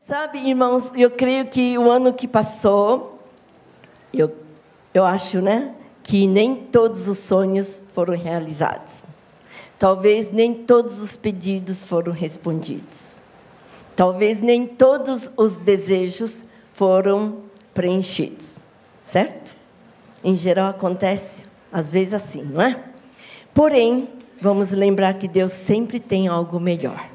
Sabe, irmãos, eu creio que o ano que passou, eu acho, né, que nem todos os sonhos foram realizados. Talvez nem todos os pedidos foram respondidos. Talvez nem todos os desejos foram preenchidos. Certo? Em geral acontece, às vezes assim, não é? Porém, vamos lembrar que Deus sempre tem algo melhor.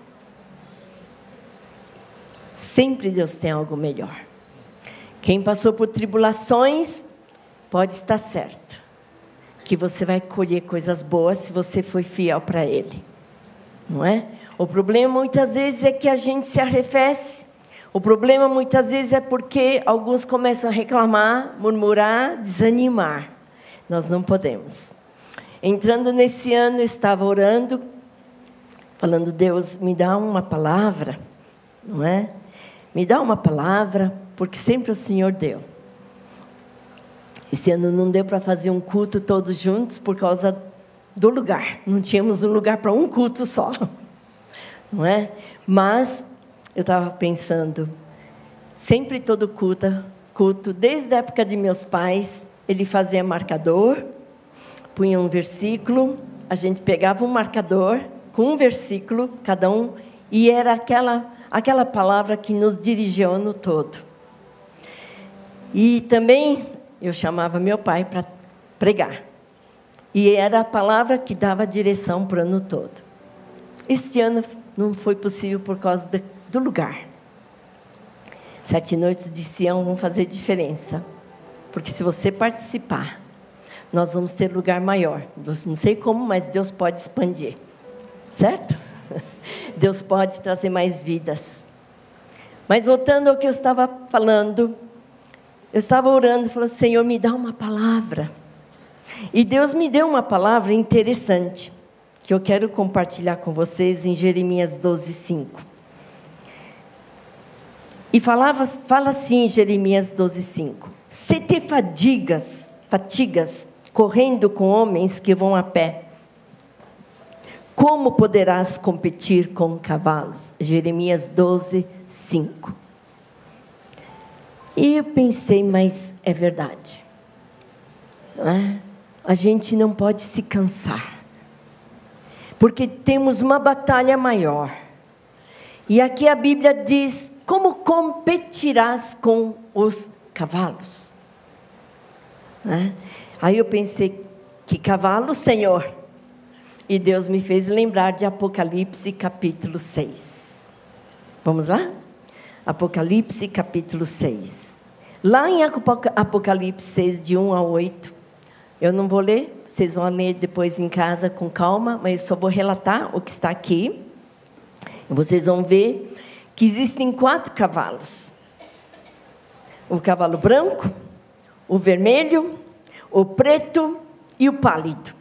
Sempre Deus tem algo melhor. Quem passou por tribulações, pode estar certo que você vai colher coisas boas se você foi fiel para Ele. Não é? O problema muitas vezes é que a gente se arrefece. O problema muitas vezes é porque alguns começam a reclamar, murmurar, desanimar. Nós não podemos. Entrando nesse ano, eu estava orando, falando, Deus, me dá uma palavra, não é? Me dá uma palavra, porque sempre o Senhor deu. Esse ano não deu para fazer um culto todos juntos por causa do lugar. Não tínhamos um lugar para um culto só. Não é? Mas eu estava pensando, sempre todo culto, desde a época de meus pais, ele fazia marcador, punha um versículo, a gente pegava um marcador com um versículo, cada um, e era aquela palavra que nos dirigiu o ano todo. E também eu chamava meu pai para pregar. E era a palavra que dava direção para o ano todo. Este ano não foi possível por causa do lugar. 7 noites de Sião vão fazer diferença. Porque se você participar, nós vamos ter lugar maior. Não sei como, mas Deus pode expandir. Certo? Deus pode trazer mais vidas. Mas voltando ao que eu estava falando, eu estava orando, falando, Senhor, me dá uma palavra. E Deus me deu uma palavra interessante, que eu quero compartilhar com vocês em Jeremias 12:5. E fala assim em Jeremias 12:5. Se te fatigas correndo com homens que vão a pé, como poderás competir com cavalos? Jeremias 12:5. E eu pensei, mas é verdade. Não é? A gente não pode se cansar. Porque temos uma batalha maior. E aqui a Bíblia diz, como competirás com os cavalos? Não é? Aí eu pensei, que cavalo, Senhor? E Deus me fez lembrar de Apocalipse capítulo 6. Vamos lá? Apocalipse capítulo 6. Lá em Apocalipse 6, de 1 a 8, eu não vou ler, vocês vão ler depois em casa com calma, mas eu só vou relatar o que está aqui. Vocês vão ver que existem 4 cavalos. O cavalo branco, o vermelho, o preto e o pálido.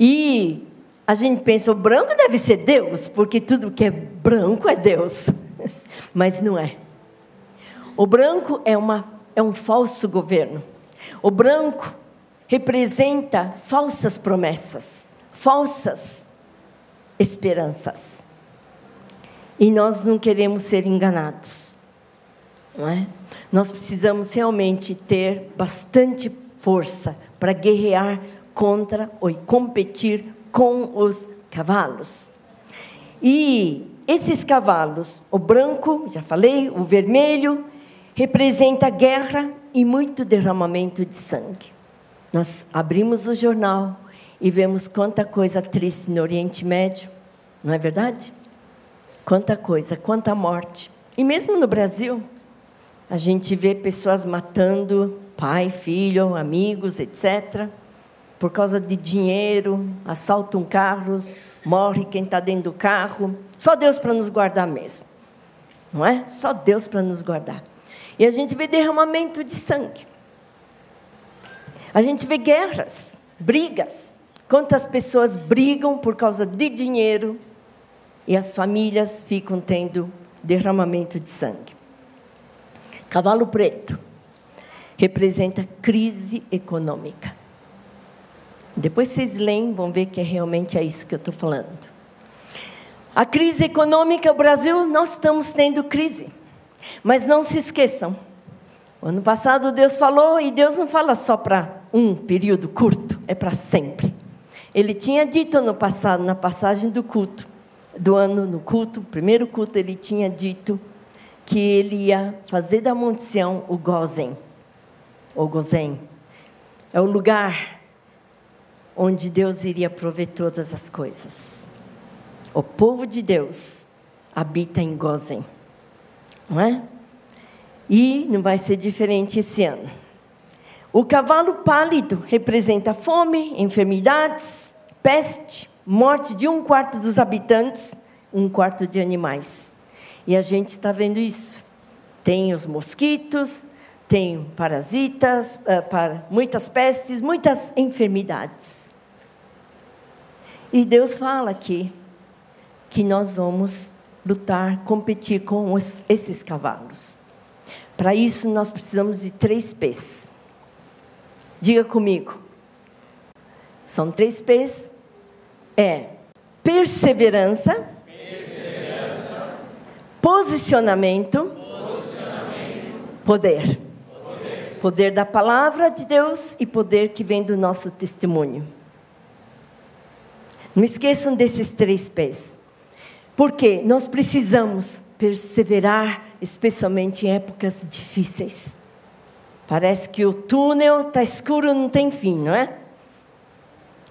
E a gente pensa, o branco deve ser Deus, porque tudo que é branco é Deus. Mas não é. O branco é um falso governo. O branco representa falsas promessas, falsas esperanças. E nós não queremos ser enganados. Não é? Nós precisamos realmente ter bastante força para guerrear contra ou competir com os cavalos. E esses cavalos, o branco, já falei, o vermelho, representa guerra e muito derramamento de sangue. Nós abrimos o jornal e vemos quanta coisa triste no Oriente Médio, não é verdade? Quanta coisa, quanta morte. E mesmo no Brasil, a gente vê pessoas matando pai, filho, amigos, etc., por causa de dinheiro, assaltam carros, morre quem está dentro do carro. Só Deus para nos guardar mesmo. Não é? Só Deus para nos guardar. E a gente vê derramamento de sangue. A gente vê guerras, brigas. Quantas pessoas brigam por causa de dinheiro e as famílias ficam tendo derramamento de sangue. Cavalo preto representa crise econômica. Depois vocês leem, vão ver que realmente é isso que eu estou falando. A crise econômica, o Brasil, nós estamos tendo crise. Mas não se esqueçam, o ano passado Deus falou, e Deus não fala só para um período curto, é para sempre. Ele tinha dito no passado, na passagem do culto, do ano no culto, primeiro culto, ele tinha dito que ele ia fazer da Monte Sião o Gósen, ou Gozém. É o lugar onde Deus iria prover todas as coisas. O povo de Deus habita em Gósen, não é? E não vai ser diferente esse ano. O cavalo pálido representa fome, enfermidades, peste, morte de 1/4 dos habitantes, 1/4 de animais. E a gente está vendo isso. Tem os mosquitos, tem parasitas, muitas pestes, muitas enfermidades. E Deus fala aqui que nós vamos lutar, competir com esses cavalos. Para isso, nós precisamos de 3 P's. Diga comigo. São 3 P's. É perseverança, posicionamento, poder. Poder da palavra de Deus e poder que vem do nosso testemunho. Não esqueçam desses 3 P's. Porque nós precisamos perseverar, especialmente em épocas difíceis. Parece que o túnel está escuro, não tem fim, não é?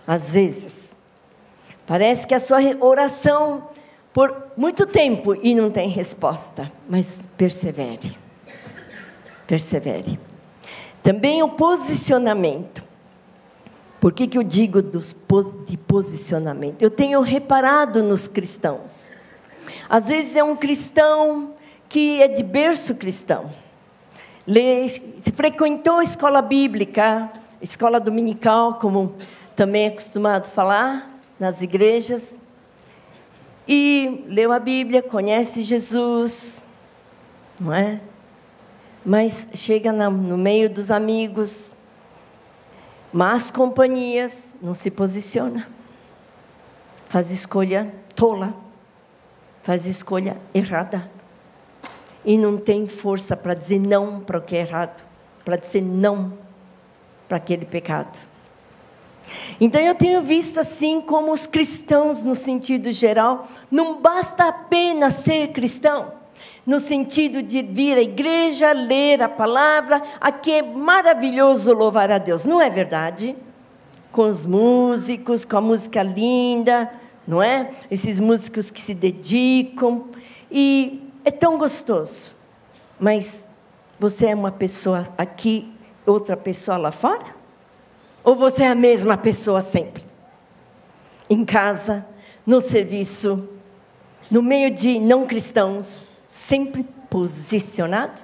Às vezes. Parece que a sua oração por muito tempo e não tem resposta. Mas persevere. Persevere. Também o posicionamento. Por que eu digo de posicionamento? Eu tenho reparado nos cristãos. Às vezes é um cristão que é de berço cristão. Se frequentou a escola bíblica, escola dominical, como também é acostumado falar nas igrejas. E leu a Bíblia, conhece Jesus, não é? Mas chega no meio dos amigos, más companhias, não se posiciona. Faz escolha tola. Faz escolha errada. E não tem força para dizer não para o que é errado. Para dizer não para aquele pecado. Então eu tenho visto assim como os cristãos, no sentido geral, não basta apenas ser cristão. No sentido de vir à igreja, ler a palavra, aqui é maravilhoso louvar a Deus, não é verdade? Com os músicos, com a música linda, não é? Esses músicos que se dedicam, e é tão gostoso. Mas você é uma pessoa aqui, outra pessoa lá fora? Ou você é a mesma pessoa sempre? Em casa, no serviço, no meio de não cristãos, sempre posicionado?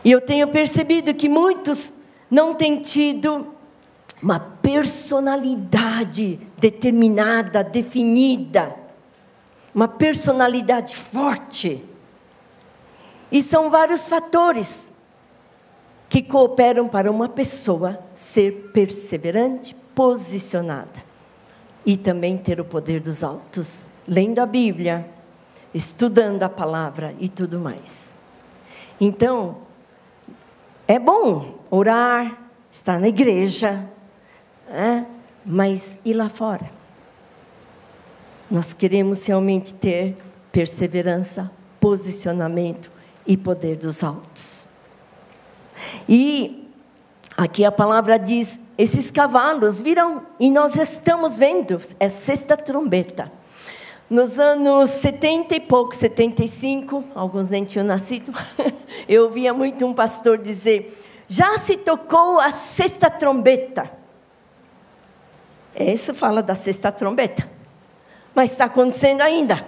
E eu tenho percebido que muitos não têm tido uma personalidade determinada, definida, uma personalidade forte. E são vários fatores que cooperam para uma pessoa ser perseverante, posicionada. E também ter o poder dos altos, lendo a Bíblia, estudando a palavra e tudo mais. Então, é bom orar, estar na igreja, mas e lá fora? Nós queremos realmente ter perseverança, posicionamento e poder dos altos. E aqui a palavra diz, esses cavalos virão, e nós estamos vendo, é 6ª trombeta. Nos anos 70 e pouco, 75, alguns nem tinham nascido, eu ouvia muito um pastor dizer, já se tocou a 6ª trombeta. Isso fala da 6ª trombeta, mas está acontecendo ainda.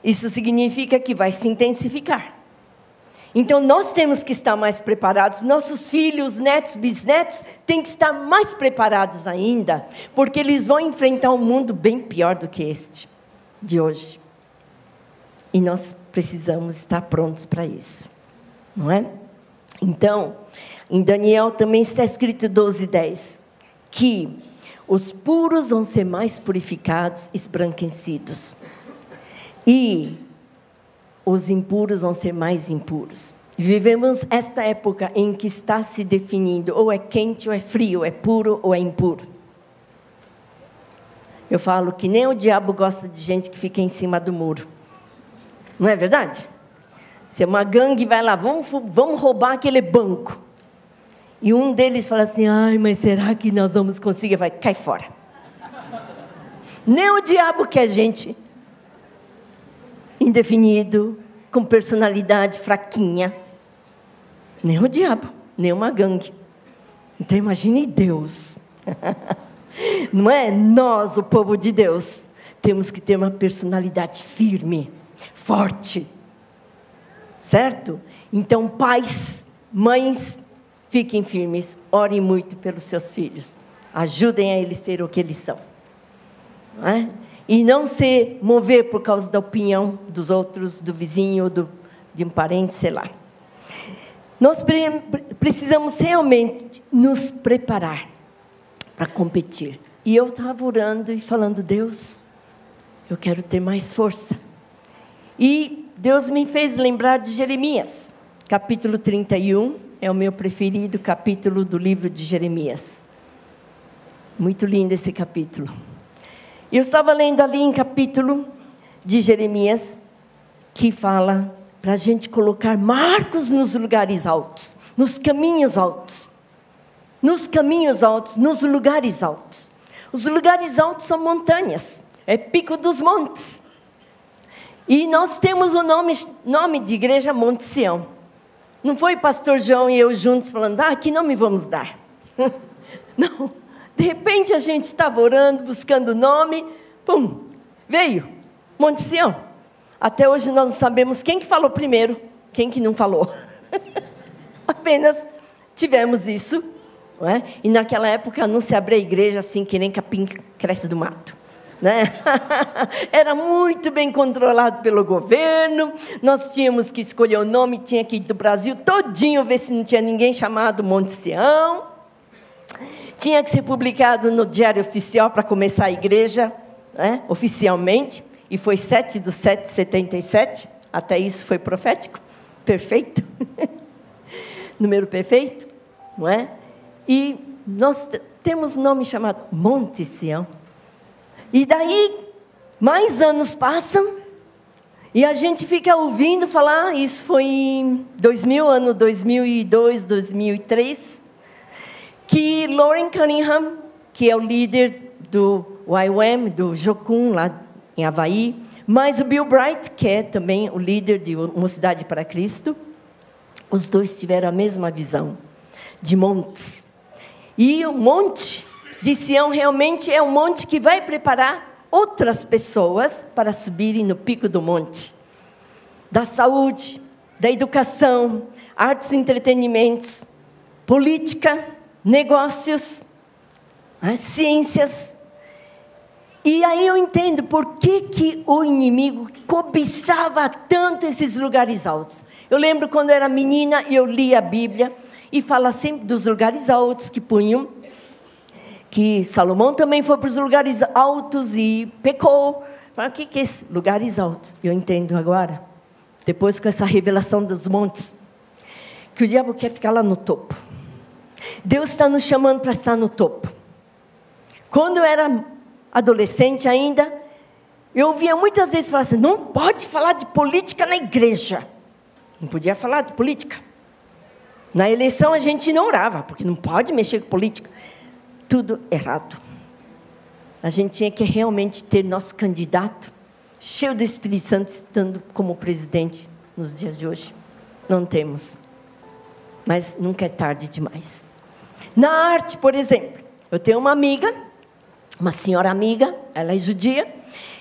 Isso significa que vai se intensificar. Então, nós temos que estar mais preparados. Nossos filhos, netos, bisnetos, têm que estar mais preparados ainda, porque eles vão enfrentar um mundo bem pior do que este de hoje. E nós precisamos estar prontos para isso, não é? Então, em Daniel também está escrito 12:10, que Os puros vão ser mais purificados, esbranquecidos. E os impuros vão ser mais impuros. Vivemos esta época em que está se definindo, ou é quente ou é frio, é puro ou é impuro. Eu falo que nem o diabo gosta de gente que fica em cima do muro. Não é verdade? Se uma gangue vai lá, vamos roubar aquele banco. E um deles fala assim, ai, mas será que nós vamos conseguir? Vai, cai fora. Nem o diabo quer gente indefinido, com personalidade fraquinha. Nem o diabo, nem uma gangue. Então imagine Deus. Não é? Nós, o povo de Deus, temos que ter uma personalidade firme, forte. Certo? Então, pais, mães, fiquem firmes, orem muito pelos seus filhos. Ajudem a eles ser o que eles são. Não é? E não se mover por causa da opinião dos outros, do vizinho, de um parente, sei lá. Nós precisamos realmente nos preparar para competir. E eu estava orando e falando, Deus, eu quero ter mais força. E Deus me fez lembrar de Jeremias, capítulo 31, é o meu preferido capítulo do livro de Jeremias. Muito lindo esse capítulo. Eu estava lendo ali em capítulo de Jeremias, que fala para a gente colocar marcos nos lugares altos, nos caminhos altos. Nos caminhos altos, nos lugares altos. Os lugares altos são montanhas, é pico dos montes. E nós temos o nome de igreja Monte Sião. Não foi pastor João e eu juntos falando, que nome vamos dar? Não. De repente a gente estava orando, buscando o nome, pum, veio, Monte Sião. Até hoje nós não sabemos quem que falou primeiro, quem que não falou. Apenas tivemos isso, não é? E naquela época não se abria a igreja assim que nem capim cresce do mato. Né? Era muito bem controlado pelo governo, nós tínhamos que escolher o nome, tinha que ir do Brasil todinho, ver se não tinha ninguém chamado Monte Sião, tinha que ser publicado no Diário Oficial para começar a igreja, né? Oficialmente, e foi 7/7/77, até isso foi profético, perfeito, número perfeito, não é? E nós temos um nome chamado Monte Sião. E daí, mais anos passam, e a gente fica ouvindo falar, isso foi em 2000, ano 2002, 2003, que Loren Cunningham, que é o líder do YWAM, do Jocum, lá em Havaí, mas o Bill Bright, que é também o líder de Mocidade para Cristo, os dois tiveram a mesma visão de montes. E o monte de Sião realmente é um monte que vai preparar outras pessoas para subirem no pico do monte. Da saúde, da educação, artes e entretenimentos, política, negócios, ciências. E aí eu entendo por que o inimigo cobiçava tanto esses lugares altos. Eu lembro quando eu era menina e eu lia a Bíblia e fala sempre dos lugares altos que punham, que Salomão também foi para os lugares altos e pecou. Fala, o que é esses lugares altos? Eu entendo agora, depois com essa revelação dos montes, que o diabo quer ficar lá no topo. Deus está nos chamando para estar no topo. Quando eu era adolescente ainda, eu ouvia muitas vezes falar assim, não pode falar de política na igreja. Não podia falar de política. Na eleição a gente não orava, porque não pode mexer com política. Tudo errado. A gente tinha que realmente ter nosso candidato cheio do Espírito Santo, estando como presidente nos dias de hoje. Não temos. Mas nunca é tarde demais. Na arte, por exemplo, eu tenho uma amiga, uma senhora amiga, ela é judia,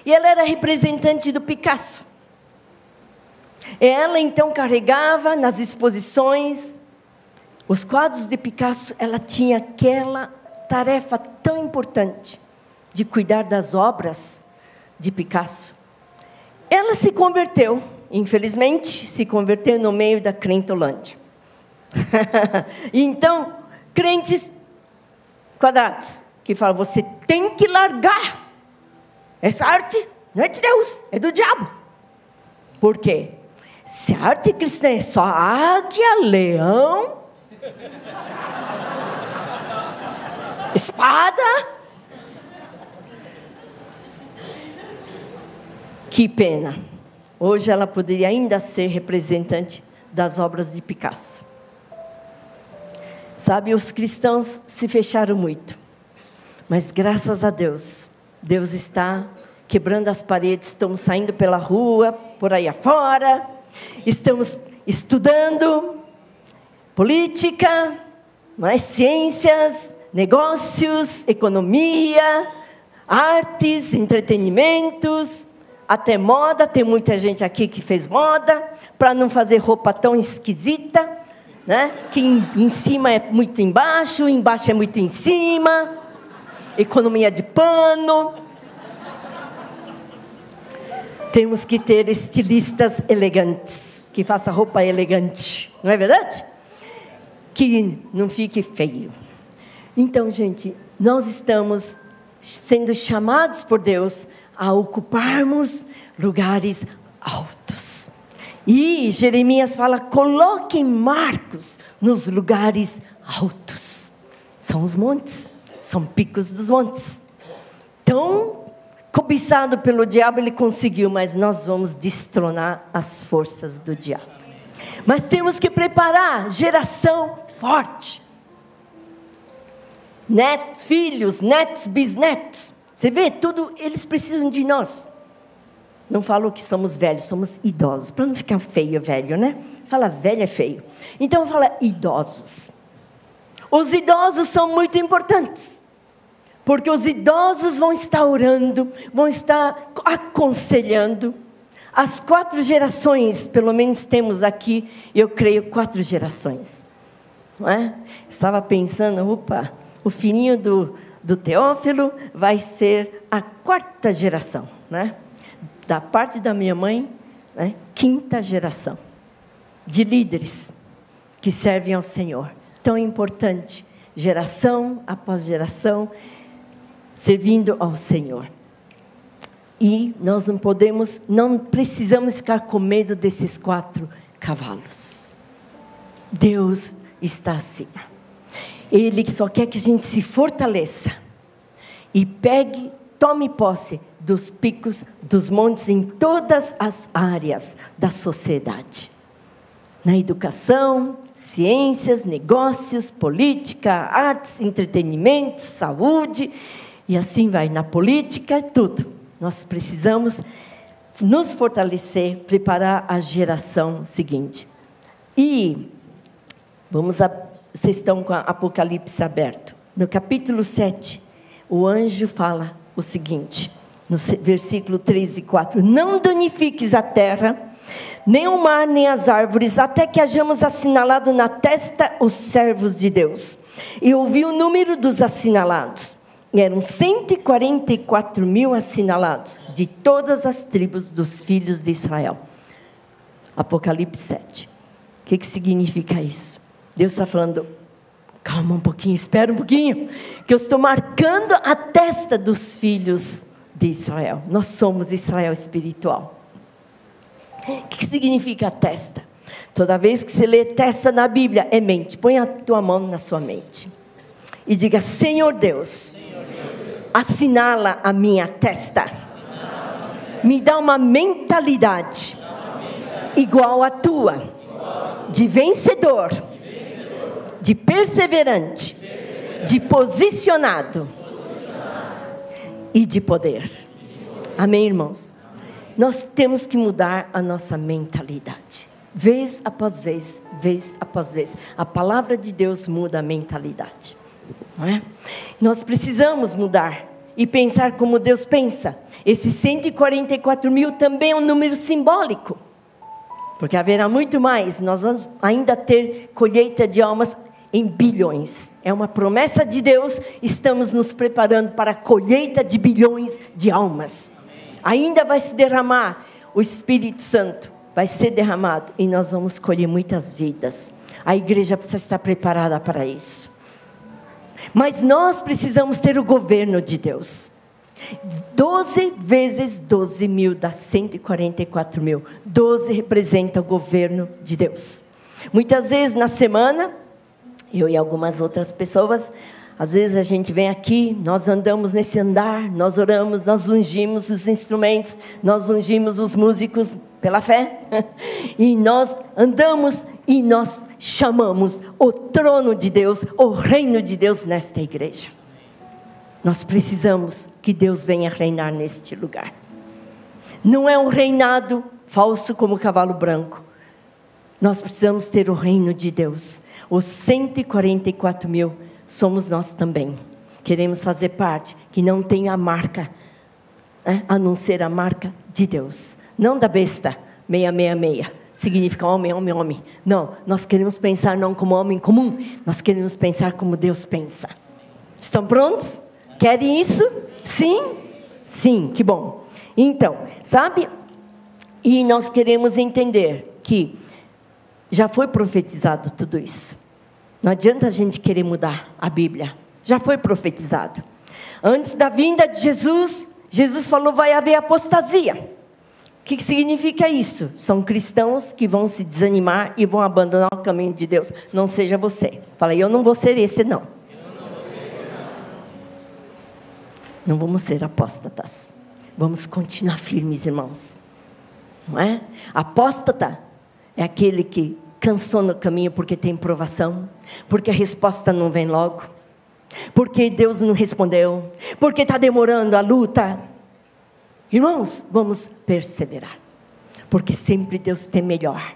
e ela era representante do Picasso. Ela, então, carregava nas exposições os quadros de Picasso, ela tinha aquela tarefa tão importante de cuidar das obras de Picasso. Ela se converteu, infelizmente, se converteu no meio da crentolândia. Então, crentes quadrados, que fala, você tem que largar. Essa arte não é de Deus, é do diabo. Por quê? Se a arte cristã é só águia, leão, espada, que pena. Hoje ela poderia ainda ser representante das obras de Picasso. Sabe, os cristãos se fecharam muito. Mas graças a Deus, Deus está quebrando as paredes, estamos saindo pela rua, por aí afora, estamos estudando política, mais ciências, negócios, economia, artes, entretenimentos, até moda. Tem muita gente aqui que fez moda, para não fazer roupa tão esquisita, né? Que em cima é muito embaixo é muito em cima. Economia de pano. Temos que ter estilistas elegantes, que façam roupa elegante, não é verdade? Que não fique feio. Então, gente, nós estamos sendo chamados por Deus a ocuparmos lugares altos. E Jeremias fala, coloquem marcos nos lugares altos. São os montes, são picos dos montes. Tão cobiçado pelo diabo, ele conseguiu, mas nós vamos destronar as forças do diabo. Mas temos que preparar geração forte. Netos, filhos, netos, bisnetos. Você vê, tudo, eles precisam de nós. Não falo que somos velhos, somos idosos. Para não ficar feio, velho, né? Fala velho é feio. Então fala idosos. Os idosos são muito importantes. Porque os idosos vão estar orando, vão estar aconselhando. As 4 gerações, pelo menos temos aqui, eu creio, 4 gerações. Não é? Estava pensando, o filhinho do Teófilo vai ser a 4ª geração, né? Da parte da minha mãe, né? 5ª geração de líderes que servem ao Senhor. Tão importante, geração após geração, servindo ao Senhor. E nós não precisamos ficar com medo desses 4 cavalos. Deus está acima. Ele só quer que a gente se fortaleça e tome posse dos picos, dos montes em todas as áreas da sociedade. Na educação, ciências, negócios, política, artes, entretenimento, saúde, e assim vai, na política, tudo. Nós precisamos nos fortalecer, preparar a geração seguinte. E vocês estão com o Apocalipse aberto. No capítulo 7, o anjo fala o seguinte, no versículo 3 e 4. Não danifiques a terra, nem o mar, nem as árvores, até que hajamos assinalado na testa os servos de Deus. E ouvi o número dos assinalados. Eram 144.000 assinalados, de todas as tribos dos filhos de Israel. Apocalipse 7. O que significa isso? Deus está falando, calma um pouquinho, espera um pouquinho, que eu estou marcando a testa dos filhos de Israel. Nós somos Israel espiritual. O que significa a testa? Toda vez que você lê testa na Bíblia, é mente. Põe a tua mão na sua mente. E diga, Senhor Deus, assinala a minha testa. Me dá uma mentalidade igual à tua, de vencedor, de perseverante, de posicionado e de poder. Amém, irmãos? Nós temos que mudar a nossa mentalidade. Vez após vez, vez após vez. A palavra de Deus muda a mentalidade. Não é? Nós precisamos mudar e pensar como Deus pensa. Esses 144.000 também é um número simbólico. Porque haverá muito mais. Nós vamos ainda ter colheita de almas em bilhões. É uma promessa de Deus. Estamos nos preparando para a colheita de bilhões de almas. Ainda vai se derramar o Espírito Santo. Vai ser derramado. E nós vamos colher muitas vidas. A igreja precisa estar preparada para isso. Mas nós precisamos ter o governo de Deus. 12 vezes 12 mil dá 144 mil. 12 representa o governo de Deus. Muitas vezes na semana, eu e algumas outras pessoas, às vezes a gente vem aqui, nós andamos nesse andar, nós oramos, nós ungimos os instrumentos, nós ungimos os músicos pela fé, e nós andamos e nós chamamos o trono de Deus, o reino de Deus nesta igreja. Nós precisamos que Deus venha reinar neste lugar. Não é um reinado falso como o cavalo branco. Nós precisamos ter o reino de Deus. Os 144 mil somos nós também. Queremos fazer parte, que não tem a marca, a não ser a marca de Deus. Não da besta, 666. Significa homem, homem, homem. Não, nós queremos pensar não como homem comum. Nós queremos pensar como Deus pensa. Estão prontos? Querem isso? Sim? Sim, que bom. Então, sabe? E nós queremos entender que já foi profetizado tudo isso. Não adianta a gente querer mudar a Bíblia. Já foi profetizado. Antes da vinda de Jesus, Jesus falou, vai haver apostasia. O que significa isso? São cristãos que vão se desanimar e vão abandonar o caminho de Deus. Não seja você. Fala, eu não vou ser esse, não. Não vamos ser apóstatas. Vamos continuar firmes, irmãos. Não é? Apóstata é aquele que cansou no caminho porque tem provação, porque a resposta não vem logo, porque Deus não respondeu, porque está demorando a luta. Irmãos, vamos perseverar, porque sempre Deus tem melhor.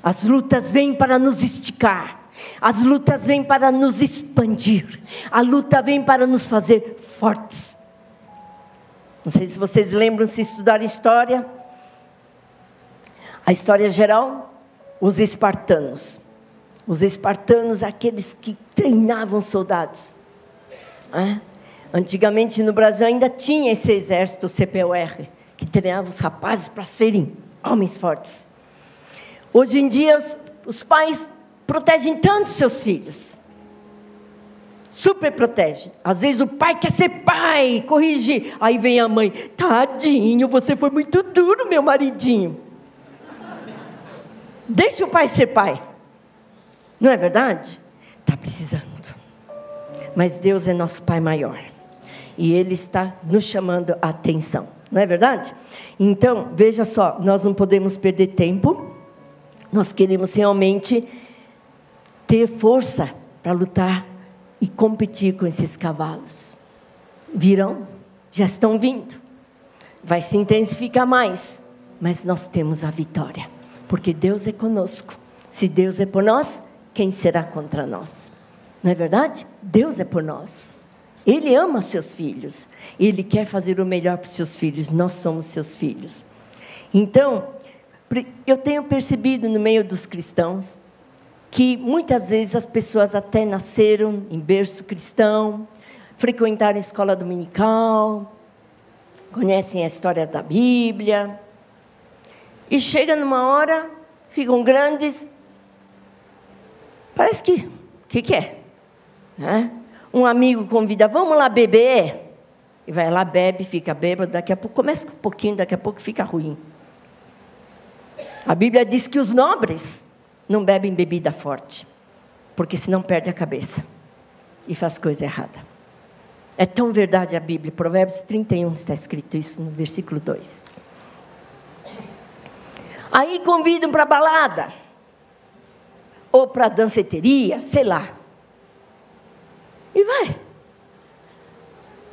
As lutas vêm para nos esticar. As lutas vêm para nos expandir. A luta vem para nos fazer fortes. Não sei se vocês lembram, se estudaram história. A história geral, os espartanos. Os espartanos, aqueles que treinavam soldados. Antigamente no Brasil ainda tinha esse exército, o CPUR, que treinava os rapazes para serem homens fortes. Hoje em dia os pais protegem tanto seus filhos. Super protege. Às vezes o pai quer ser pai, corrigir. Aí vem a mãe, tadinho, você foi muito duro, meu maridinho. Deixa o pai ser pai. Não é verdade? Está precisando. Mas Deus é nosso Pai maior. E Ele está nos chamando a atenção. Não é verdade? Então, veja só, nós não podemos perder tempo. Nós queremos realmente ter força para lutar e competir com esses cavalos. Virão, já estão vindo. Vai se intensificar mais, mas nós temos a vitória, porque Deus é conosco. Se Deus é por nós, quem será contra nós? Não é verdade? Deus é por nós. Ele ama seus filhos. Ele quer fazer o melhor para os seus filhos. Nós somos seus filhos. Então, eu tenho percebido no meio dos cristãos que muitas vezes as pessoas até nasceram em berço cristão, frequentaram escola dominical, conhecem a história da Bíblia, e chega numa hora, ficam grandes, parece que é? Né? Um amigo convida, vamos lá beber, e vai lá, bebe, fica bêbado, daqui a pouco, começa com um pouquinho, daqui a pouco fica ruim. A Bíblia diz que os nobres não bebem bebida forte, porque senão perde a cabeça e faz coisa errada. É tão verdade a Bíblia. Provérbios 31 está escrito isso no versículo 2. Aí convidam para balada, ou para danceteria, sei lá. E vai.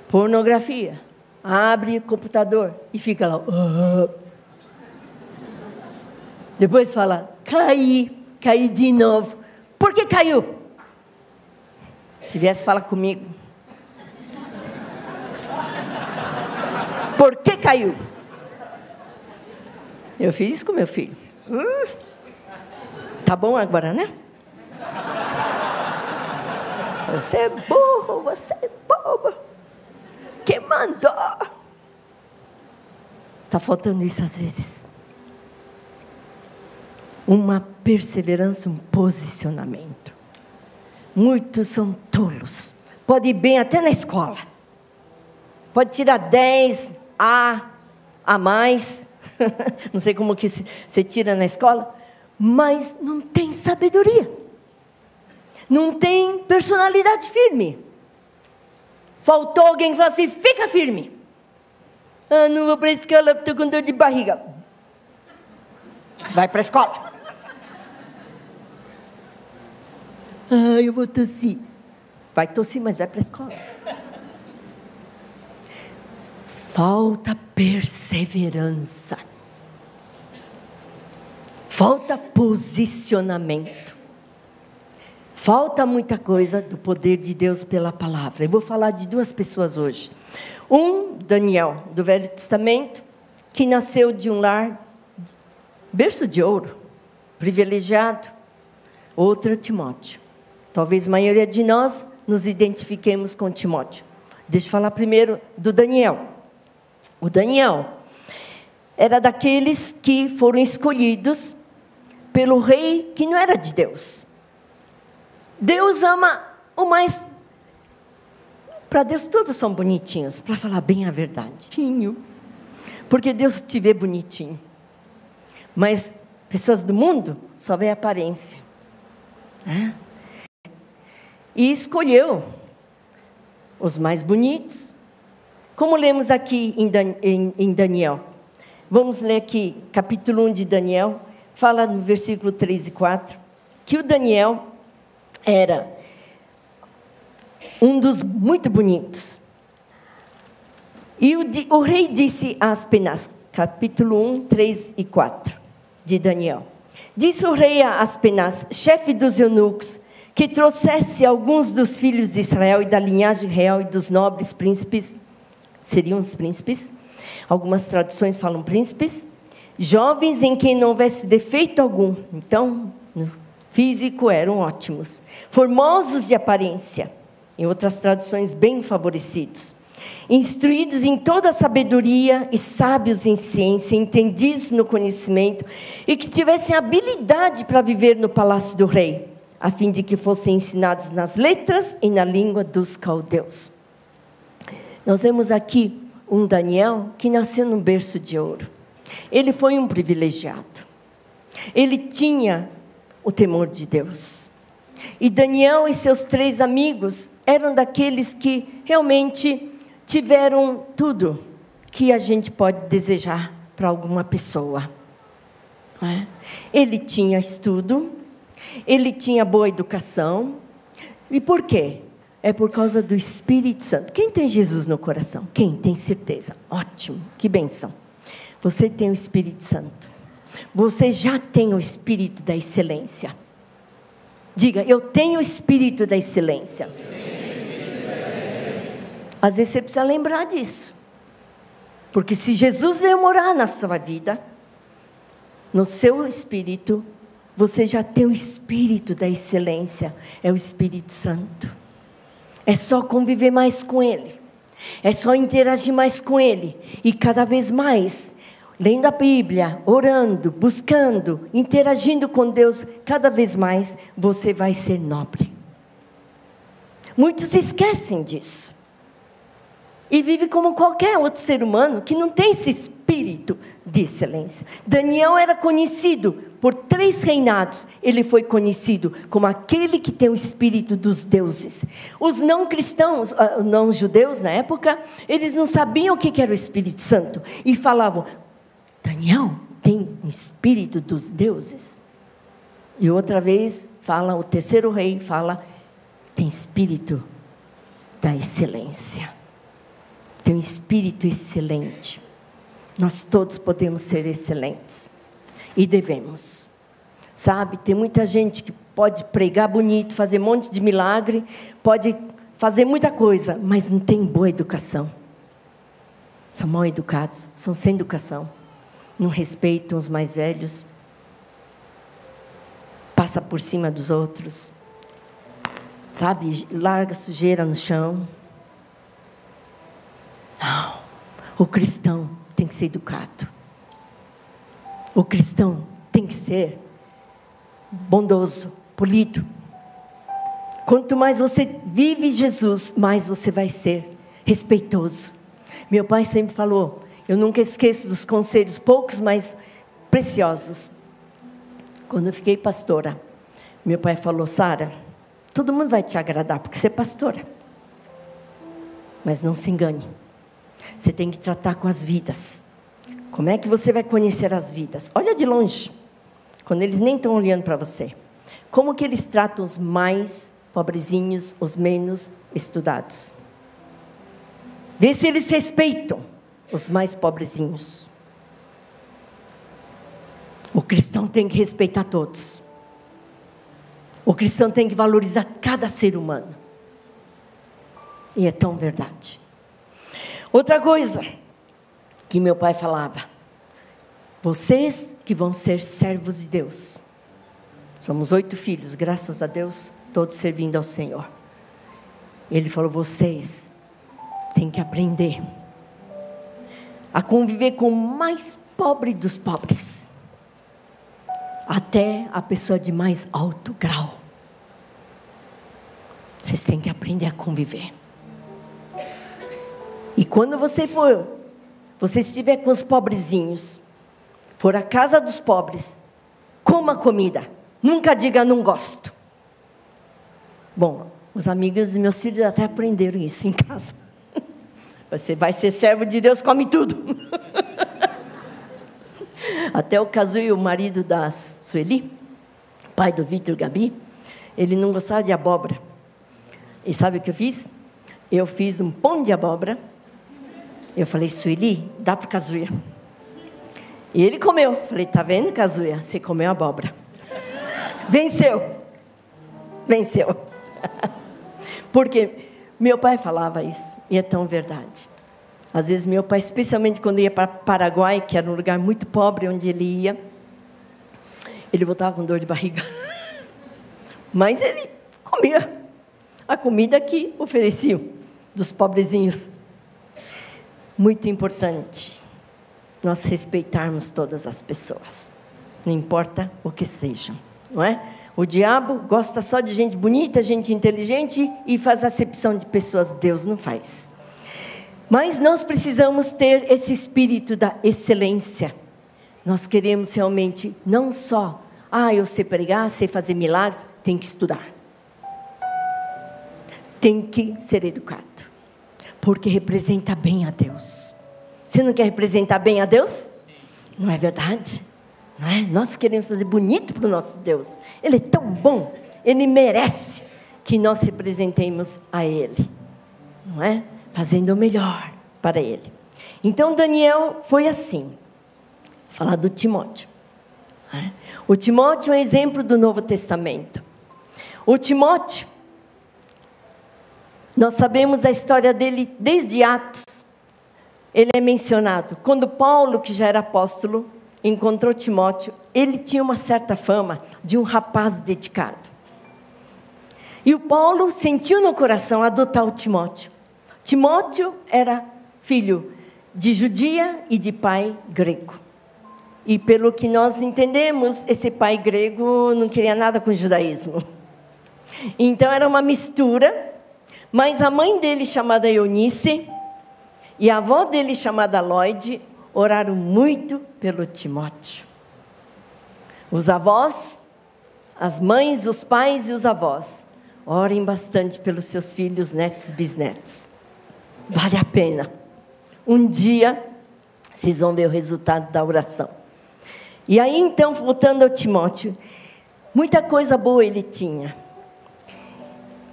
Pornografia. Abre o computador e fica lá. Depois fala, caí de novo. Por que caiu? Se viesse falar comigo. Por que caiu? Eu fiz isso com meu filho. Tá bom agora, né? Você é burro, você é boba. Quem mandou? Está faltando isso às vezes. Uma perseverança, um posicionamento. Muitos são tolos. Pode ir bem até na escola. Pode tirar 10 a mais. Não sei como que você tira na escola. Mas não tem sabedoria. Não tem personalidade firme. Faltou alguém que fala assim, fica firme. Ah, não vou para a escola, estou com dor de barriga. Vai para a escola. Ah, eu vou tossir. Vai tossir, mas vai para a escola. Falta perseverança. Falta posicionamento. Falta muita coisa do poder de Deus pela palavra. Eu vou falar de 2 pessoas hoje. Daniel, do Velho Testamento, que nasceu de um lar, berço de ouro, privilegiado. Outro, Timóteo. Talvez a maioria de nós nos identifiquemos com Timóteo. Deixa eu falar primeiro do Daniel. O Daniel era daqueles que foram escolhidos pelo rei que não era de Deus. Deus ama o mais... Para Deus todos são bonitinhos, para falar bem a verdade. Porque Deus te vê bonitinho. Mas pessoas do mundo só vê a aparência. E escolheu os mais bonitos. Como lemos aqui em Daniel. Vamos ler aqui, capítulo 1 de Daniel. Fala no versículo 3 e 4. Que o Daniel era um dos muito bonitos. E o rei disse a Aspenaz, capítulo 1, 3 e 4 de Daniel. Disse o rei a Aspenaz, chefe dos eunucos, que trouxesse alguns dos filhos de Israel e da linhagem real e dos nobres príncipes, seriam os príncipes, algumas traduções falam príncipes, jovens em quem não houvesse defeito algum, então, no físico eram ótimos, formosos de aparência, em outras traduções bem favorecidos, instruídos em toda a sabedoria e sábios em ciência, entendidos no conhecimento, e que tivessem habilidade para viver no palácio do rei, a fim de que fossem ensinados nas letras e na língua dos caldeus. Nós vemos aqui um Daniel que nasceu num berço de ouro. Ele foi um privilegiado. Ele tinha o temor de Deus. E Daniel e seus 3 amigos eram daqueles que realmente tiveram tudo que a gente pode desejar para alguma pessoa. Ele tinha estudo, ele tinha boa educação. E por quê? É por causa do Espírito Santo. Quem tem Jesus no coração? Quem tem certeza? Ótimo, que bênção. Você tem o Espírito Santo. Você já tem o Espírito da excelência. Diga, eu tenho o Espírito da excelência. Às vezes você precisa lembrar disso. Porque se Jesus veio morar na sua vida, no seu espírito, você já tem o Espírito da excelência. É o Espírito Santo. É só conviver mais com Ele. É só interagir mais com Ele. E cada vez mais, lendo a Bíblia, orando, buscando, interagindo com Deus, cada vez mais você vai ser nobre. Muitos esquecem disso. E vive como qualquer outro ser humano que não tem esse espírito de excelência. Daniel era conhecido por 3 reinados. Ele foi conhecido como aquele que tem o espírito dos deuses. Os não cristãos, não judeus na época, eles não sabiam o que era o Espírito Santo. E falavam, Daniel tem o espírito dos deuses. E outra vez, fala, o 3º rei fala, tem espírito da excelência. Tem um espírito excelente. Nós todos podemos ser excelentes. E devemos. Sabe, tem muita gente que pode pregar bonito, fazer um monte de milagre, pode fazer muita coisa, mas não tem boa educação. São mal educados, são sem educação. Não respeitam os mais velhos. Passa por cima dos outros. Sabe, larga sujeira no chão. Não, o cristão tem que ser educado. O cristão tem que ser bondoso, polido. Quanto mais você vive Jesus, mais você vai ser respeitoso. Meu pai sempre falou, eu nunca esqueço dos conselhos, poucos, mas preciosos. Quando eu fiquei pastora, meu pai falou, Sara, todo mundo vai te agradar, porque você é pastora. Mas não se engane. Você tem que tratar com as vidas. Como é que você vai conhecer as vidas? Olha de longe, quando eles nem estão olhando para você. Como que eles tratam os mais pobrezinhos, os menos estudados? Vê se eles respeitam os mais pobrezinhos. O cristão tem que respeitar todos. O cristão tem que valorizar cada ser humano. E é tão verdade. Outra coisa que meu pai falava, vocês que vão ser servos de Deus. Somos 8 filhos, graças a Deus, todos servindo ao Senhor. Ele falou, vocês têm que aprender a conviver com o mais pobre dos pobres, até a pessoa de mais alto grau. Vocês têm que aprender a conviver. E quando você estiver com os pobrezinhos, for à casa dos pobres, coma comida. Nunca diga não gosto. Bom, os amigos e meus filhos até aprenderam isso em casa. Você vai ser servo de Deus, come tudo. Até o Cazuí, o marido da Sueli, pai do Vitor e Gabi, ele não gostava de abóbora. E sabe o que eu fiz? Eu fiz um pão de abóbora. Eu falei, Sueli, dá para o Cazuia. E ele comeu. Falei, tá vendo, Cazuia? Você comeu abóbora. Venceu. Venceu. Porque meu pai falava isso. E é tão verdade. Às vezes meu pai, especialmente quando ia para Paraguai, que era um lugar muito pobre onde ele ia, ele voltava com dor de barriga. Mas ele comia a comida que ofereciam dos pobrezinhos. Muito importante nós respeitarmos todas as pessoas, não importa o que sejam, não é? O diabo gosta só de gente bonita, gente inteligente e faz acepção de pessoas. Deus não faz. Mas nós precisamos ter esse espírito da excelência. Nós queremos realmente não só, eu sei pregar, sei fazer milagres, tem que estudar. Tem que ser educado. Porque representa bem a Deus. Você não quer representar bem a Deus? Não é verdade? Não é? Nós queremos fazer bonito para o nosso Deus. Ele é tão bom, Ele merece que nós representemos a Ele. Não é? Fazendo o melhor para Ele. Então Daniel foi assim. Falar do Timóteo. Não é? O Timóteo é um exemplo do Novo Testamento. O Timóteo, nós sabemos a história dele desde Atos. Ele é mencionado. Quando Paulo, que já era apóstolo, encontrou Timóteo, ele tinha uma certa fama de um rapaz dedicado. E o Paulo sentiu no coração adotar o Timóteo. Timóteo era filho de judia e de pai grego. E pelo que nós entendemos, esse pai grego não queria nada com o judaísmo. Então era uma mistura. Mas a mãe dele, chamada Eunice, e a avó dele, chamada Lloyd, oraram muito pelo Timóteo. Os avós, as mães, os pais e os avós, orem bastante pelos seus filhos, netos e bisnetos. Vale a pena. Um dia, vocês vão ver o resultado da oração. E aí, então, voltando ao Timóteo, muita coisa boa ele tinha.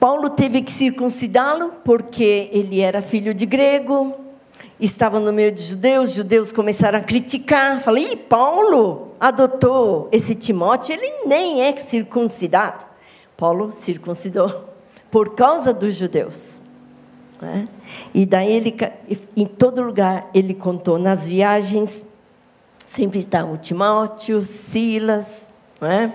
Paulo teve que circuncidá-lo, porque ele era filho de grego, estava no meio de judeus, os judeus começaram a criticar, falei, Paulo adotou esse Timóteo, ele nem é circuncidado. Paulo circuncidou, por causa dos judeus. Né? E daí, ele, em todo lugar, ele contou, nas viagens, sempre estavam Timóteo, Silas, né?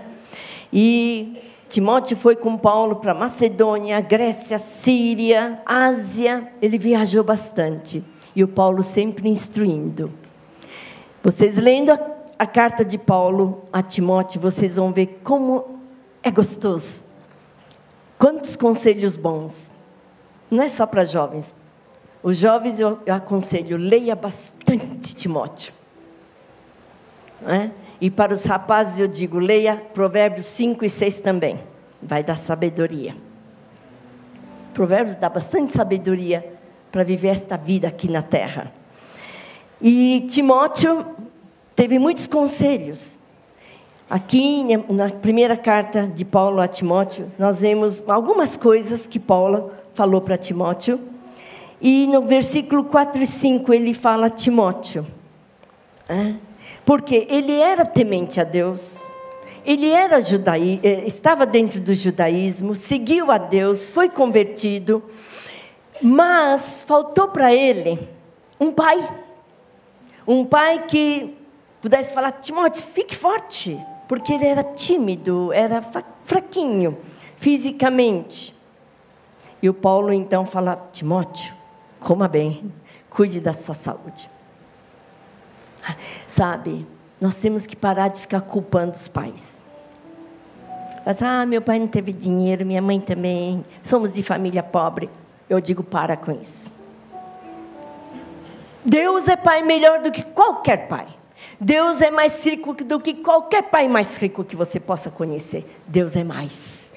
E Timóteo foi com Paulo para Macedônia, Grécia, Síria, Ásia. Ele viajou bastante. E o Paulo sempre instruindo. Vocês lendo a carta de Paulo a Timóteo, vocês vão ver como é gostoso Quantos conselhos bons. Não é só para jovens. Os jovens eu aconselho, leia bastante Timóteo. Não é? E para os rapazes eu digo, leia Provérbios 5 e 6 também. Vai dar sabedoria. Provérbios dá bastante sabedoria para viver esta vida aqui na terra. E Timóteo teve muitos conselhos. Aqui, na primeira carta de Paulo a Timóteo, nós vemos algumas coisas que Paulo falou para Timóteo. E no versículo 4 e 5 ele fala a Timóteo. Porque ele era temente a Deus. Ele era estava dentro do judaísmo, seguiu a Deus, foi convertido. Mas faltou para ele um pai. Um pai que pudesse falar, Timóteo, fique forte. Porque ele era tímido, era fraquinho, fisicamente. E o Paulo então fala, Timóteo, coma bem, cuide da sua saúde. Sabe, nós temos que parar de ficar culpando os pais. Mas, meu pai não teve dinheiro, minha mãe também, somos de família pobre. Eu digo, para com isso. Deus é pai melhor do que qualquer pai. Deus é mais rico do que qualquer pai mais rico que você possa conhecer. Deus é mais.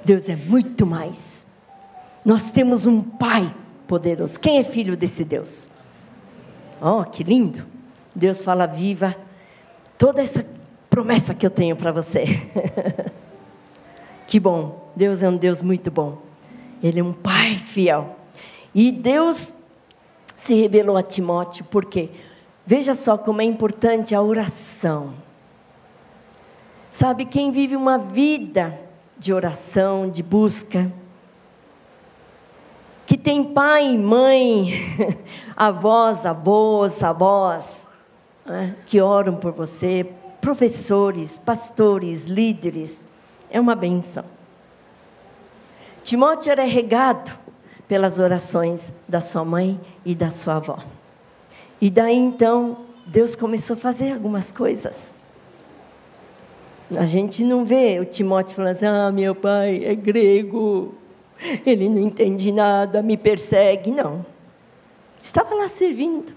Deus é muito mais. Nós temos um pai poderoso. Quem é filho desse Deus? Oh, que lindo. Deus fala, viva toda essa promessa que eu tenho para você. Que bom. Deus é um Deus muito bom. Ele é um pai fiel. E Deus se revelou a Timóteo, por quê? Veja só como é importante a oração. Sabe, quem vive uma vida de oração, de busca, que tem pai e mãe, avós, que oram por você, professores, pastores, líderes, é uma bênção. Timóteo era regado pelas orações da sua mãe e da sua avó. E daí então, Deus começou a fazer algumas coisas. A gente não vê o Timóteo falando assim, meu pai é grego, ele não entende nada, me persegue. Não. Estava lá servindo.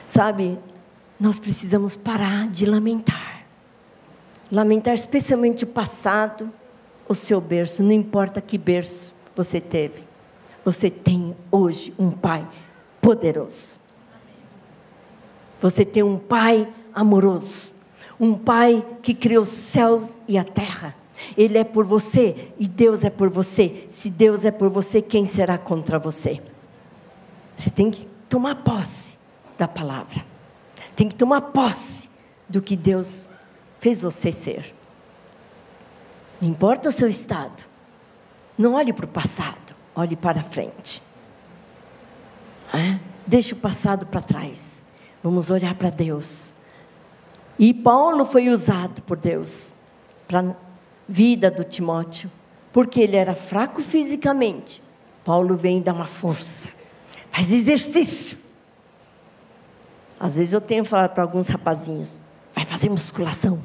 Sabe, nós precisamos parar de lamentar. Lamentar especialmente o passado, o seu berço, não importa que berço você teve. Você tem hoje um pai poderoso. Você tem um pai amoroso. Um pai que criou os céus e a terra. Ele é por você e Deus é por você. Se Deus é por você, quem será contra você? Você tem que tomar posse da palavra. Tem que tomar posse do que Deus fez você ser. Não importa o seu estado. Não olhe para o passado, olhe para a frente. Deixe o passado para trás. Vamos olhar para Deus. E Paulo foi usado por Deus para a vida do Timóteo, porque ele era fraco fisicamente. Paulo vem dar uma força. Faz exercício. Às vezes eu tenho falado para alguns rapazinhos, vai fazer musculação.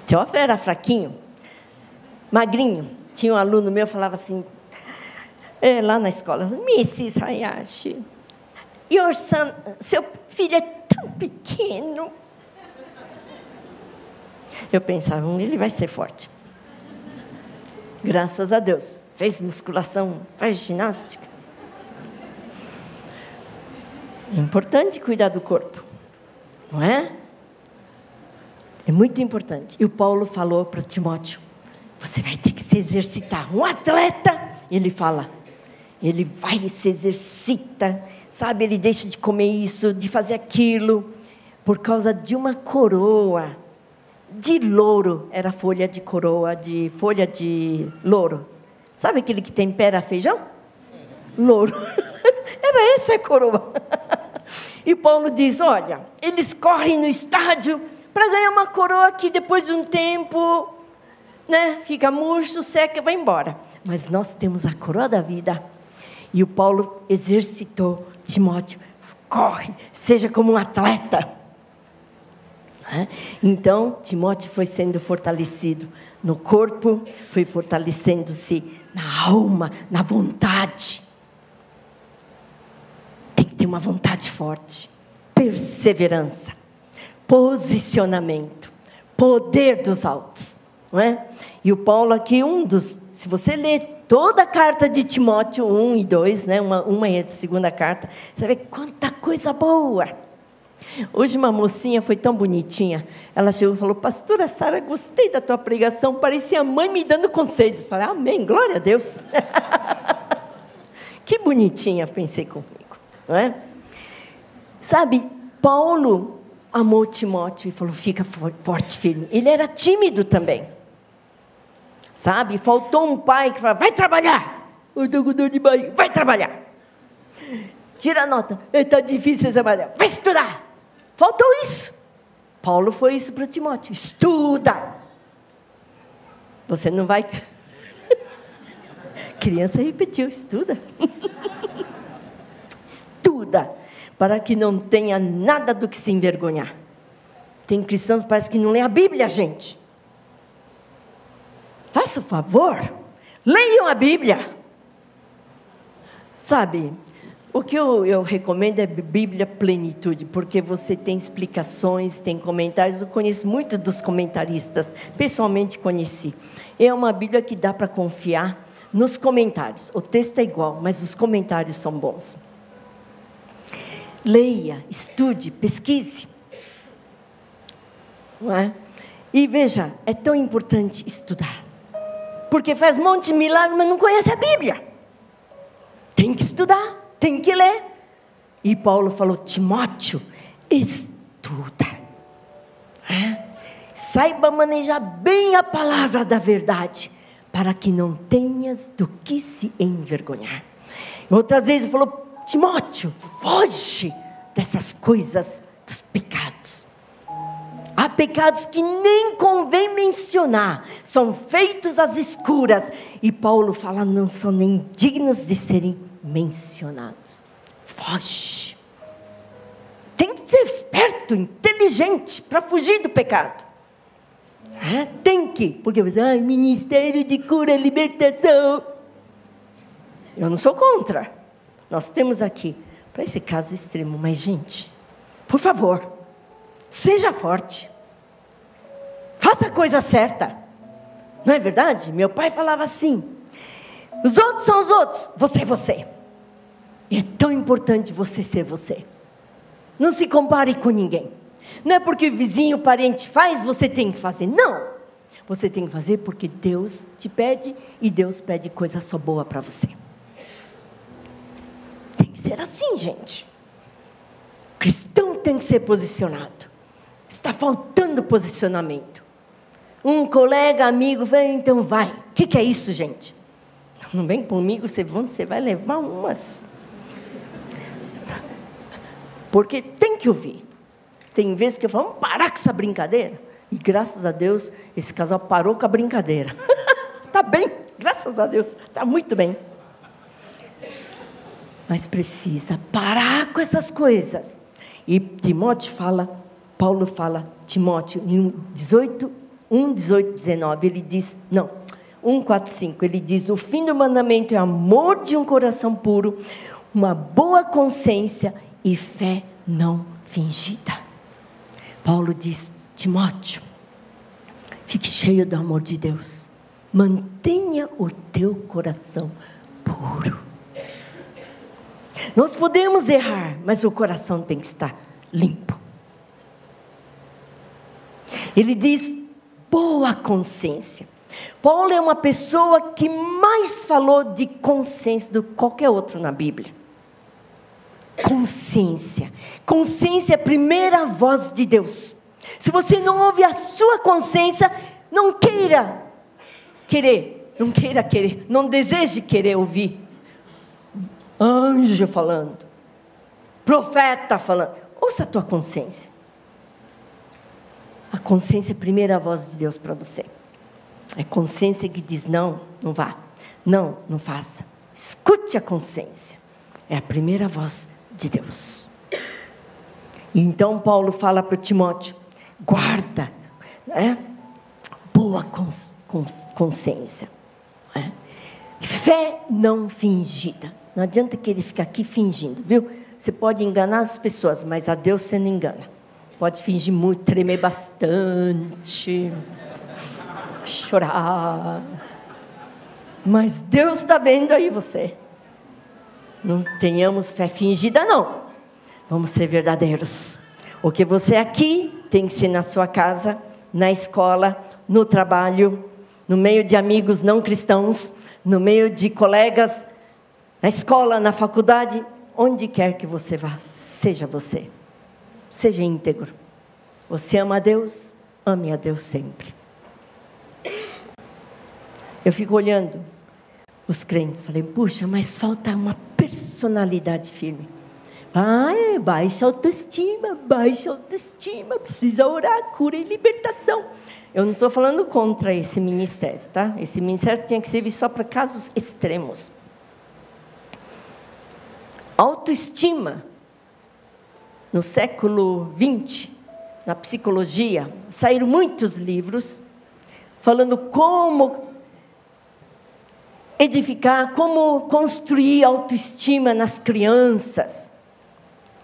Teófilo era fraquinho, magrinho. Tinha um aluno meu que falava assim, lá na escola, Mrs. Hayashi, your son, seu filho é tão pequeno. Eu pensava, ele vai ser forte. Graças a Deus, fez musculação, faz ginástica. É importante cuidar do corpo, não é? É muito importante. E o Paulo falou para Timóteo, você vai ter que se exercitar. Um atleta, ele fala, ele vai e se exercita, sabe? Ele deixa de comer isso, de fazer aquilo, por causa de uma coroa de louro. Era folha de louro. Sabe aquele que tempera feijão? Louro. Era essa a coroa. E Paulo diz, olha, eles correm no estádio para ganhar uma coroa que depois de um tempo, fica murcho, seca e vai embora. Mas nós temos a coroa da vida. E o Paulo exercitou Timóteo. Corre, seja como um atleta. Então, Timóteo foi sendo fortalecido no corpo, foi fortalecendo-se na alma, na vontade. Tem que ter uma vontade forte, perseverança, posicionamento, poder dos altos, não é? E o Paulo aqui, se você ler toda a carta de Timóteo 1 e 2, né? uma é a segunda carta, você vai ver quanta coisa boa. Hoje uma mocinha foi tão bonitinha, ela chegou e falou: pastora Sara, gostei da tua pregação, parecia a mãe me dando conselhos. Falei: amém, glória a Deus. Que bonitinha, pensei comigo, não é? Sabe, Paulo amou Timóteo e falou: fica forte, firme. Ele era tímido também, sabe? Faltou um pai que falava: vai trabalhar, eu estou com dor de barriga, vai trabalhar, tira a nota, está difícil trabalhar, vai estudar. Faltou isso. Paulo foi isso para Timóteo: estuda. Você não vai... Criança repetiu: estuda. Estuda, para que não tenha nada do que se envergonhar. Tem cristãos que parece que não lê a Bíblia, gente. Faça o favor, leiam a Bíblia. Sabe, o que eu recomendo é Bíblia Plenitude, porque você tem explicações, tem comentários. Eu conheço muito dos comentaristas, pessoalmente conheci. É uma Bíblia que dá para confiar nos comentários. O texto é igual, mas os comentários são bons. Leia, estude, pesquise. Não é? E veja, é tão importante estudar, porque faz um monte de milagre, mas não conhece a Bíblia. Tem que estudar, tem que ler. E Paulo falou: Timóteo, estuda. Saiba manejar bem a palavra da verdade, para que não tenhas do que se envergonhar. Outras vezes falou: Timóteo, foge dessas coisas, dos pecados. Há pecados que nem convém mencionar, são feitos às escuras. E Paulo fala: não são nem dignos de serem mencionados. Foge. Tem que ser esperto, inteligente, para fugir do pecado. Tem que, porque você, ministério de cura e libertação. Eu não sou contra. Nós temos aqui, para esse caso extremo, mas gente, por favor, seja forte. Faça a coisa certa. Não é verdade? Meu pai falava assim: os outros são os outros, você é você. E é tão importante você ser você. Não se compare com ninguém. Não é porque o vizinho, o parente faz, você tem que fazer. Não. Você tem que fazer porque Deus te pede, e Deus pede coisa só boa para você. Tem que ser assim, gente. Cristão tem que ser posicionado. Está faltando posicionamento. Um colega, amigo, vem, então vai. O que é isso, gente? Não vem comigo, você vai levar umas. Porque tem que ouvir. Tem vezes que eu falo: vamos parar com essa brincadeira. E graças a Deus, esse casal parou com a brincadeira. Está bem, graças a Deus, está muito bem. Mas precisa parar com essas coisas. E Paulo fala, Timóteo, em 18, 19, ele diz, 1, 4, 5, ele diz: o fim do mandamento é amor de um coração puro, uma boa consciência e fé não fingida. Paulo diz: Timóteo, fique cheio do amor de Deus, mantenha o teu coração puro. Nós podemos errar, mas o coração tem que estar limpo. Ele diz: boa consciência. Paulo é uma pessoa que mais falou de consciência do que qualquer outro na Bíblia. Consciência. Consciência é a primeira voz de Deus. Se você não ouve a sua consciência, não deseje querer ouvir anjo falando, profeta falando. Ouça a tua consciência. A consciência é a primeira voz de Deus para você. É consciência que diz: não, não vá, não, não faça. Escute a consciência. É a primeira voz de Deus. E então Paulo fala para Timóteo: guarda, né? Boa consciência. Né? Fé não fingida. Não adianta querer ficar aqui fingindo, viu? Você pode enganar as pessoas, mas a Deus você não engana. Pode fingir muito, tremer bastante, chorar. Mas Deus está vendo aí você. Não tenhamos fé fingida, não. Vamos ser verdadeiros. O que você é aqui tem que ser na sua casa, na escola, no trabalho, no meio de amigos não cristãos, no meio de colegas, na escola, na faculdade, onde quer que você vá, seja você. Seja íntegro. Você ama a Deus, ame a Deus sempre. Eu fico olhando os crentes, falei, puxa, mas falta uma personalidade firme. Baixa autoestima, precisa orar, cura e libertação. Eu não estou falando contra esse ministério, tá? Esse ministério tinha que servir só para casos extremos. Autoestima, no século XX, na psicologia, saíram muitos livros falando como edificar, como construir autoestima nas crianças.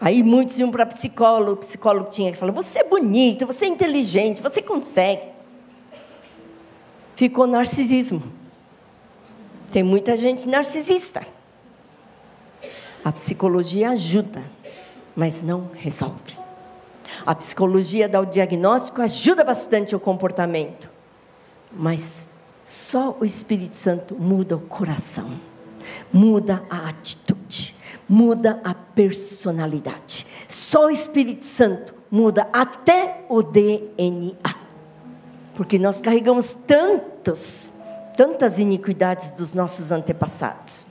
Aí muitos iam para psicólogo, o psicólogo tinha que falar, você é bonito, você é inteligente, você consegue. Ficou narcisismo. Tem muita gente narcisista. A psicologia ajuda, mas não resolve. A psicologia dá o diagnóstico, ajuda bastante o comportamento. Mas só o Espírito Santo muda o coração, muda a atitude, muda a personalidade. Só o Espírito Santo muda até o DNA. Porque nós carregamos tantas iniquidades dos nossos antepassados.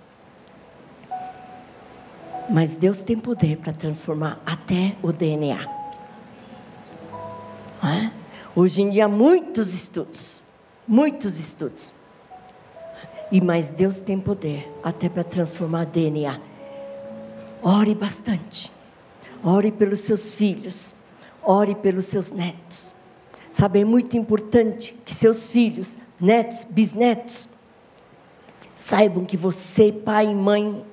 Mas Deus tem poder para transformar até o DNA. Não é? Hoje em dia, muitos estudos. Mas Deus tem poder até para transformar DNA. Ore bastante. Ore pelos seus filhos. Ore pelos seus netos. Sabe, é muito importante que seus filhos, netos, bisnetos, saibam que você, pai e mãe,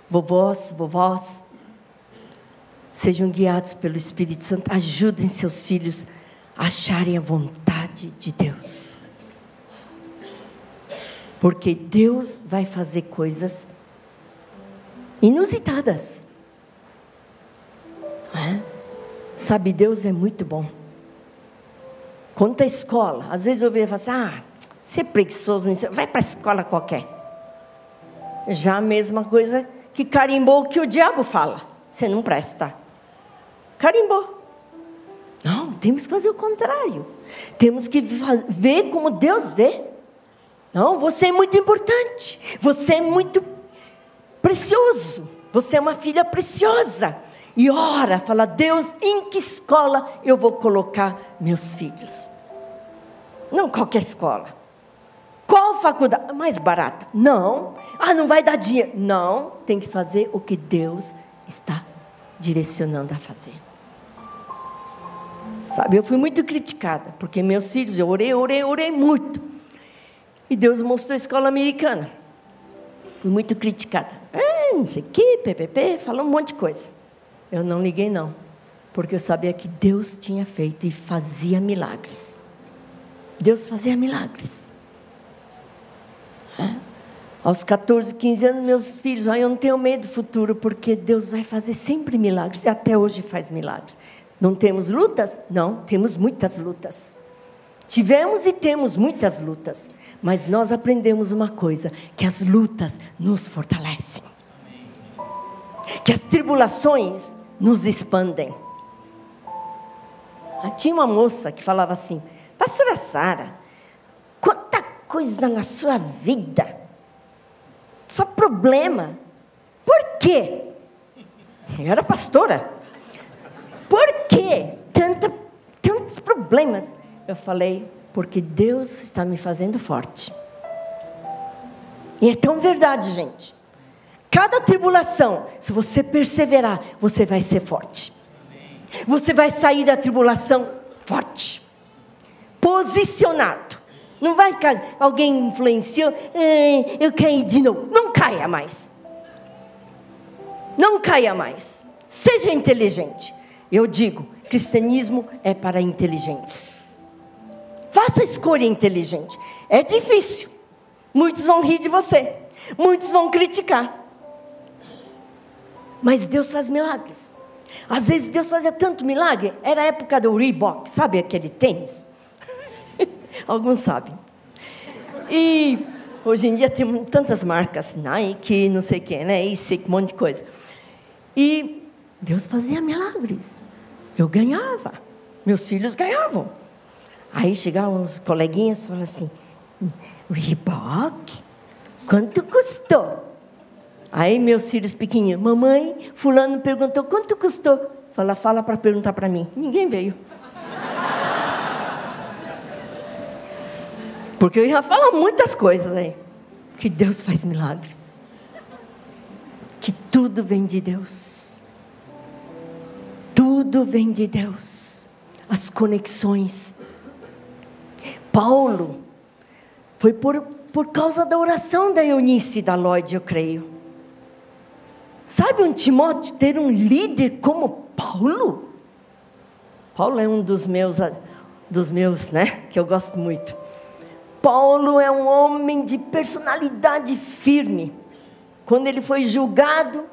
vovós, sejam guiados pelo Espírito Santo. Ajudem seus filhos a acharem a vontade de Deus. Porque Deus vai fazer coisas inusitadas. Não é? Sabe, Deus é muito bom. Quanto à escola, às vezes eu vejo e falo assim, você é preguiçoso, vai para a escola qualquer. Já a mesma coisa que carimbou o que o diabo fala. Você não presta. Carimbou. Não, temos que fazer o contrário. Temos que ver como Deus vê. Não, você é muito importante. Você é muito precioso. Você é uma filha preciosa. E ora, fala, Deus, em que escola eu vou colocar meus filhos? Não qualquer escola. Qual faculdade? Mais barata? Não. Não vai dar dinheiro. Não, tem que fazer o que Deus está direcionando a fazer. Sabe, eu fui muito criticada, porque meus filhos, eu orei muito. E Deus mostrou a escola americana. Fui muito criticada. Não sei o que, PPP, falou um monte de coisa. Eu não liguei não, porque eu sabia que Deus tinha feito e fazia milagres. Deus fazia milagres. Aos 14, 15 anos, meus filhos, eu não tenho medo do futuro, porque Deus vai fazer sempre milagres, e até hoje faz milagres. Não temos lutas? Não, temos muitas lutas. Tivemos e temos muitas lutas, mas nós aprendemos uma coisa, que as lutas nos fortalecem. Que as tribulações nos expandem. Tinha uma moça que falava assim, pastora Sara, quanta coisa na sua vida, só problema, por quê? Eu era pastora, por quê tantos problemas? Eu falei, porque Deus está me fazendo forte. E é tão verdade, gente. Cada tribulação, se você perseverar, você vai ser forte. Você vai sair da tribulação forte, posicionado. Não vai ficar, alguém influenciou, eu caí de novo. Não caia mais. Não caia mais. Seja inteligente. Eu digo, cristianismo é para inteligentes. Faça a escolha inteligente. É difícil. Muitos vão rir de você. Muitos vão criticar. Mas Deus faz milagres. Às vezes Deus fazia tanto milagre. Era a época do Reebok. Sabe aquele tênis? Alguns sabem. E hoje em dia tem tantas marcas. Nike, não sei quem, né? Isso, um monte de coisa. E Deus fazia milagres. Eu ganhava. Meus filhos ganhavam. Aí chegavam os coleguinhas e falavam assim, Reebok? Quanto custou? Aí meus filhos pequenininhos, mamãe, fulano perguntou, quanto custou? Fala para perguntar para mim. Ninguém veio. Porque eu ia falar muitas coisas aí. Que Deus faz milagres. Que tudo vem de Deus. Tudo vem de Deus. As conexões. Paulo, foi por causa da oração da Eunice e da Lloyd, eu creio. Sabe um Timóteo ter um líder como Paulo? Paulo é um dos meus, né, que eu gosto muito. Paulo é um homem de personalidade firme. Quando ele foi julgado,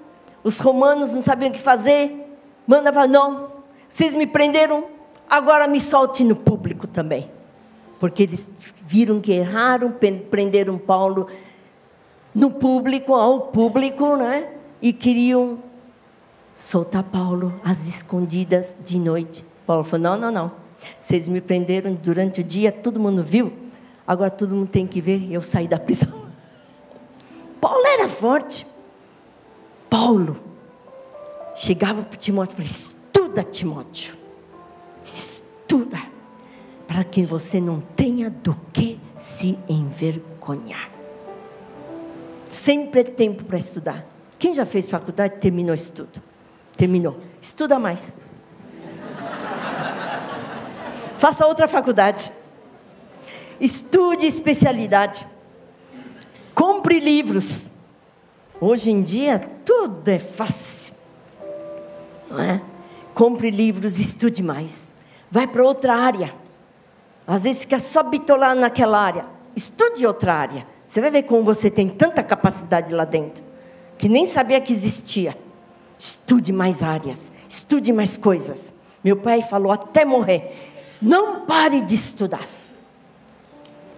os romanos não sabiam o que fazer. Manda falar, não, vocês me prenderam, agora me solte no público também. Porque eles viram que erraram, prenderam Paulo no público, ao público, né? E queriam soltar Paulo às escondidas de noite. Paulo falou, não. Vocês me prenderam durante o dia, todo mundo viu. Agora todo mundo tem que ver eu sair da prisão. Paulo era forte. Paulo chegava para Timóteo e falava, estuda, Timóteo. Estuda. Para que você não tenha do que se envergonhar. Sempre é tempo para estudar. Quem já fez faculdade terminou o estudo? Terminou. Estuda mais. Faça outra faculdade. Estude especialidade. Compre livros. Hoje em dia tudo é fácil. Não é? Compre livros, estude mais. Vai para outra área. Às vezes fica só bitolado naquela área. Estude outra área. Você vai ver como você tem tanta capacidade lá dentro, que nem sabia que existia. Estude mais áreas. Estude mais coisas. Meu pai falou até morrer, não pare de estudar.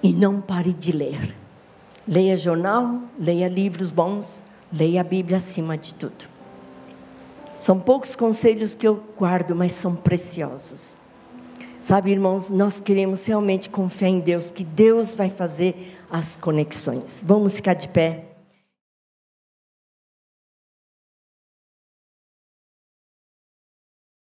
E não pare de ler. Leia jornal, leia livros bons, leia a Bíblia acima de tudo. São poucos conselhos que eu guardo, mas são preciosos. Sabe, irmãos, nós queremos realmente confiar em Deus, que Deus vai fazer as conexões. Vamos ficar de pé.